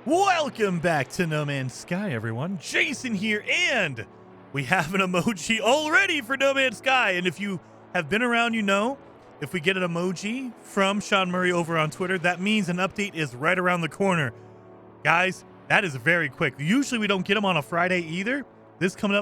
Welcome back to No Man's Sky, everyone. Jason here, and we have an emoji already for No Man's Sky. And if you have been around, you know, if we get an emoji from Sean Murray over on Twitter, that means an update is right around the corner. Guys, that is very quick. Usually we don't get them on a Friday either. This came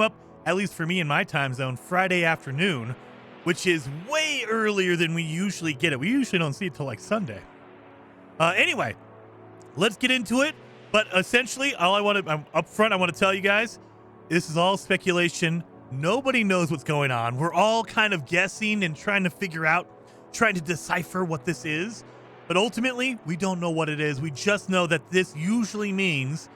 up, at least for me in my time zone, Friday afternoon, which is way earlier than we usually get it. We usually don't see it till like Sunday. Anyway, let's get into it. But essentially, up front, I want to tell you guys, this is all speculation. Nobody knows what's going on. We're all kind of guessing and trying to decipher what this is. But ultimately, we don't know what it is. We just know that this usually means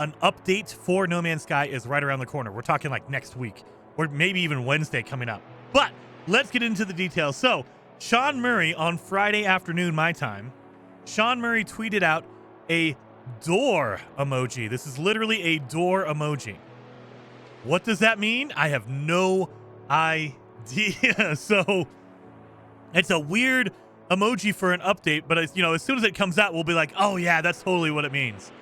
an update for No Man's Sky is right around the corner. We're talking like next week or maybe even Wednesday coming up. But let's get into the details. So, Sean Murray on Friday afternoon, my time, Sean Murray tweeted out a door emoji. This is literally a door emoji. What does that mean? I have no idea. So it's a weird emoji for an update, but as soon as it comes out, we'll be like, oh yeah, that's totally what it means.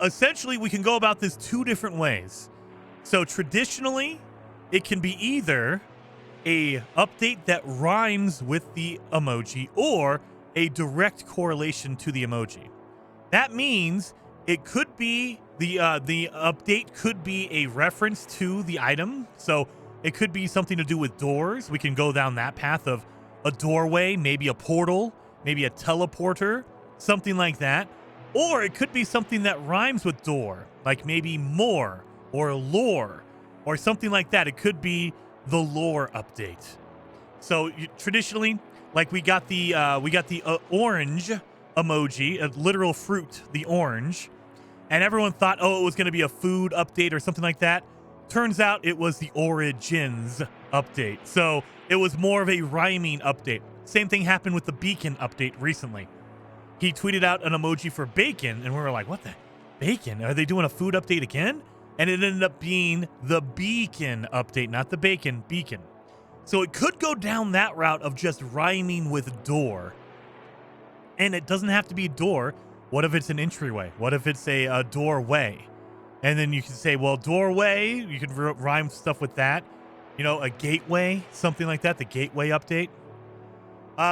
Essentially, we can go about this two different ways. So traditionally, it can be either a update that rhymes with the emoji or a direct correlation to the emoji. That means it could be the update could be a reference to the item. So it could be something to do with doors. We can go down that path of a doorway, maybe a portal, maybe a teleporter, something like that. Or it could be something that rhymes with door, like maybe more or lore or something like that. It could be the lore update. So traditionally, like we got the orange emoji, a literal fruit, the orange, and everyone thought, oh, it was going to be a food update or something like that. Turns out it was the origins update. So it was more of a rhyming update. Same thing happened with the beacon update recently. He tweeted out an emoji for bacon, and we were like, what the bacon? Are they doing a food update again? And it ended up being the beacon update, not the bacon, beacon. So it could go down that route of just rhyming with door. And it doesn't have to be door. What if it's an entryway? What if it's a doorway? And then you can say, well, doorway, you can rhyme stuff with that. A gateway, something like that, the gateway update.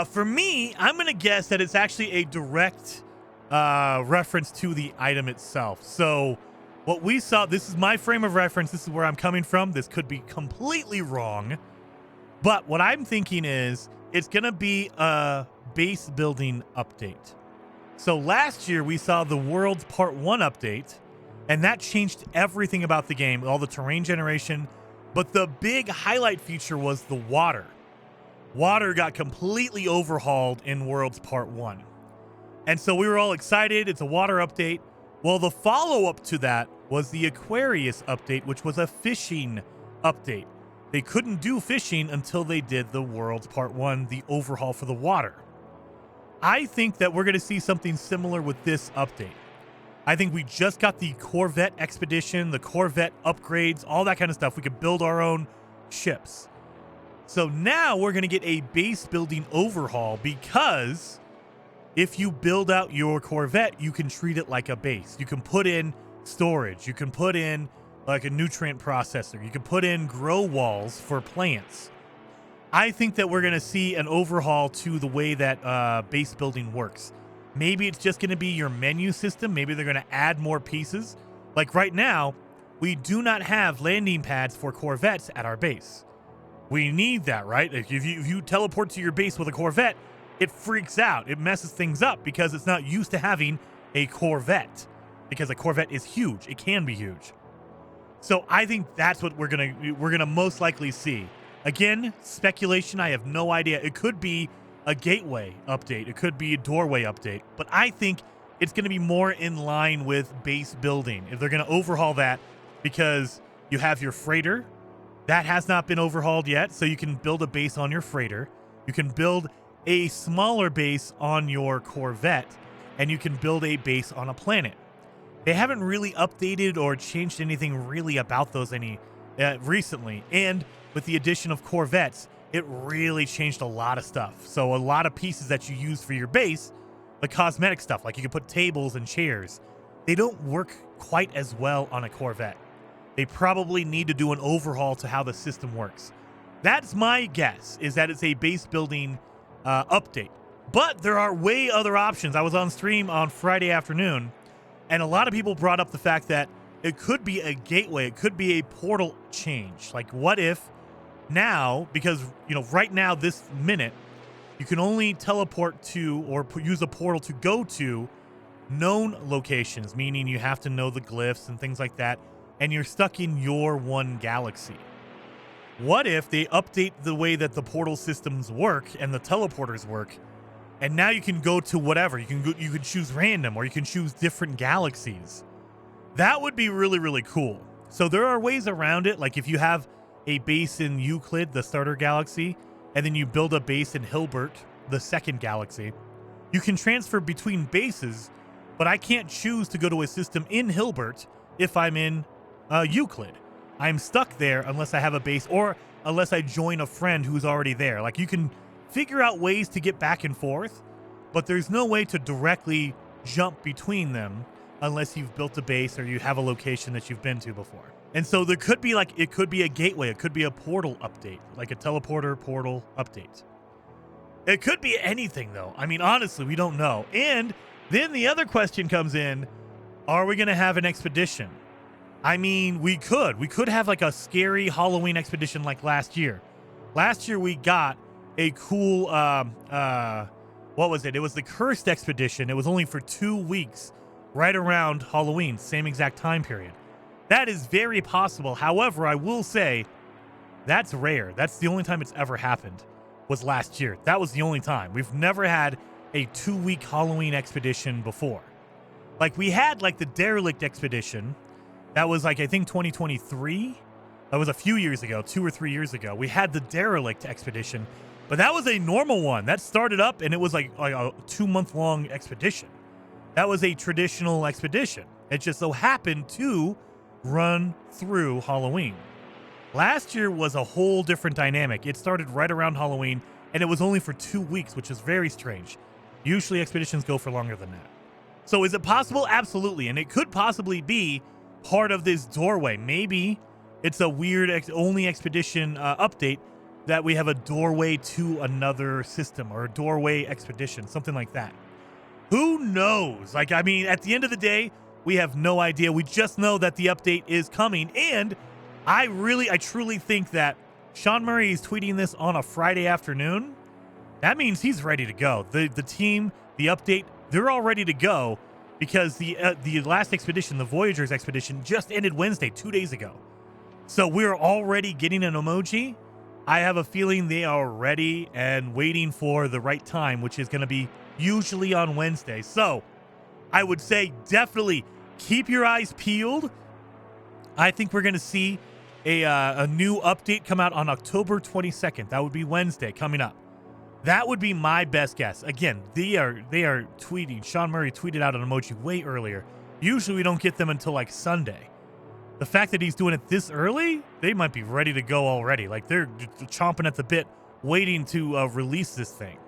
For me, I'm going to guess that it's actually a direct reference to the item itself. So what we saw, this is my frame of reference. This is where I'm coming from. This could be completely wrong. But what I'm thinking is it's going to be a base building update. So last year we saw the World's Part 1 update, and that changed everything about the game, all the terrain generation. But the big highlight feature was the water. Water got completely overhauled in World's Part 1. And so we were all excited. It's a water update. Well, the follow-up to that was the Aquarius update, which was a fishing update. They couldn't do fishing until they did the World's Part 1, the overhaul for the water. I think that we're going to see something similar with this update. I think we just got the Corvette expedition, the Corvette upgrades, all that kind of stuff. We could build our own ships. So now we're going to get a base building overhaul, because if you build out your Corvette, you can treat it like a base. You can put in storage. You can put in like a nutrient processor. You can put in grow walls for plants. I think that we're going to see an overhaul to the way that base building works. Maybe it's just going to be your menu system. Maybe they're going to add more pieces. Like right now, we do not have landing pads for Corvettes at our base. We need that, right? If you teleport to your base with a Corvette, it freaks out. It messes things up because it's not used to having a Corvette. Because a Corvette is huge. It can be huge. So I think that's what we're gonna most likely see. Again, speculation. I have no idea. It could be a gateway update. It could be a doorway update. But I think it's going to be more in line with base building. If they're going to overhaul that, because you have your freighter. That has not been overhauled yet, so you can build a base on your freighter. You can build a smaller base on your Corvette, and you can build a base on a planet. They haven't really updated or changed anything really about those recently. And with the addition of Corvettes, it really changed a lot of stuff. So a lot of pieces that you use for your base, the cosmetic stuff, like you can put tables and chairs, they don't work quite as well on a Corvette. They probably need to do an overhaul to how the system works. That's my guess, is that it's a base building update. But there are way other options. I was on stream on Friday afternoon, and a lot of people brought up the fact that it could be a gateway. It could be a portal change. Like, what if now, because, right now, this minute, you can only teleport to or use a portal to go to known locations, meaning you have to know the glyphs and things like that, and you're stuck in your one galaxy. What if they update the way that the portal systems work and the teleporters work, and now you can go to whatever. You can choose random, or you can choose different galaxies. That would be really, really cool. So there are ways around it. Like if you have a base in Euclid, the starter galaxy, and then you build a base in Hilbert, the second galaxy, you can transfer between bases, but I can't choose to go to a system in Hilbert if I'm in Euclid. I'm stuck there unless I have a base or unless I join a friend who's already there. Like, you can figure out ways to get back and forth, but there's no way to directly jump between them unless you've built a base or you have a location that you've been to before. And so there could be it could be a gateway. It could be a portal update, like a teleporter portal update. It could be anything, though. I mean, honestly, we don't know. And then the other question comes in, are we going to have an expedition? I mean, we could have like a scary Halloween expedition like last year. Last year we got a cool, what was it? It was the Cursed Expedition. It was only for 2 weeks, right around Halloween, same exact time period. That is very possible. However, I will say that's rare. That's the only time it's ever happened, was last year. That was the only time. We've never had a 2-week Halloween expedition before. Like, we had like the Derelict Expedition. That was like, I think 2023. That was a few years ago, 2 or 3 years ago. We had the Derelict Expedition, but that was a normal one. That started up and it was like a 2-month-long expedition. That was a traditional expedition. It just so happened to run through Halloween. Last year was a whole different dynamic. It started right around Halloween and it was only for 2 weeks, which is very strange. Usually expeditions go for longer than that. So is it possible? Absolutely. And it could possibly be part of this doorway. Maybe it's a weird only expedition update that we have a doorway to another system, or a doorway expedition, something like that. Who knows? Like, I mean, at the end of the day, we have no idea. We just know that the update is coming. And I truly think that Sean Murray is tweeting this on a Friday afternoon. That means he's ready to go. The team, the update, they're all ready to go, because the last expedition, the Voyager's expedition, just ended Wednesday, 2 days ago. So we're already getting an emoji. I have a feeling they are ready and waiting for the right time, which is going to be usually on Wednesday. So I would say definitely keep your eyes peeled. I think we're going to see a new update come out on October 22nd. That would be Wednesday coming up. That would be my best guess. Again, they are tweeting. Sean Murray tweeted out an emoji way earlier. Usually we don't get them until like Sunday. The fact that he's doing it this early, they might be ready to go already. Like, they're chomping at the bit, waiting to release this thing.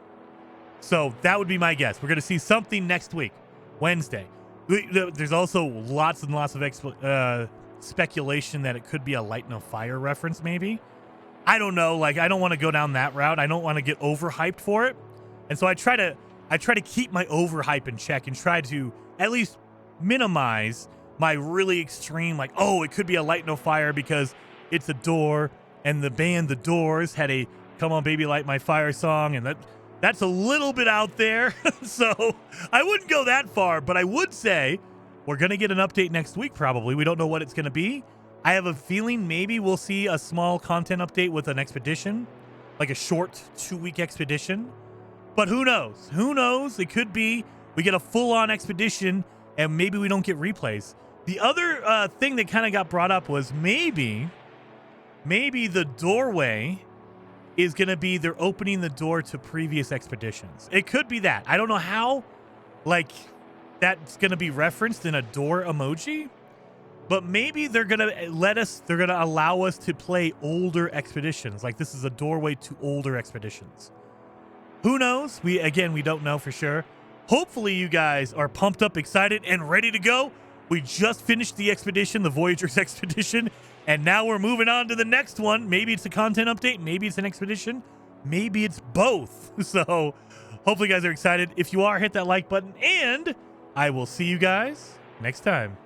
So that would be my guess. We're going to see something next week, Wednesday. There's also lots and lots of speculation that it could be a Light No Fire reference, maybe. I don't know. Like, I don't want to go down that route. I don't want to get overhyped for it. And so I try to keep my overhype in check and try to at least minimize my really extreme, like, oh, it could be a Light No Fire because it's a door and the band The Doors had a Come On Baby Light My Fire song, and that's a little bit out there. So I wouldn't go that far, but I would say we're going to get an update next week probably. We don't know what it's going to be. I have a feeling maybe we'll see a small content update with an expedition, like a short 2-week expedition. But who knows? Who knows? It could be we get a full-on expedition and maybe we don't get replays. The other thing that kind of got brought up was maybe the doorway is going to be they're opening the door to previous expeditions. It could be that. I don't know how, like, that's going to be referenced in a door emoji. But maybe they're going to allow us to play older expeditions. Like, this is a doorway to older expeditions. Who knows? We don't know for sure. Hopefully you guys are pumped up, excited, and ready to go. We just finished the expedition, the Voyager's expedition, and now we're moving on to the next one. Maybe it's a content update, maybe it's an expedition, maybe it's both. So hopefully you guys are excited. If you are, hit that like button, and I will see you guys next time.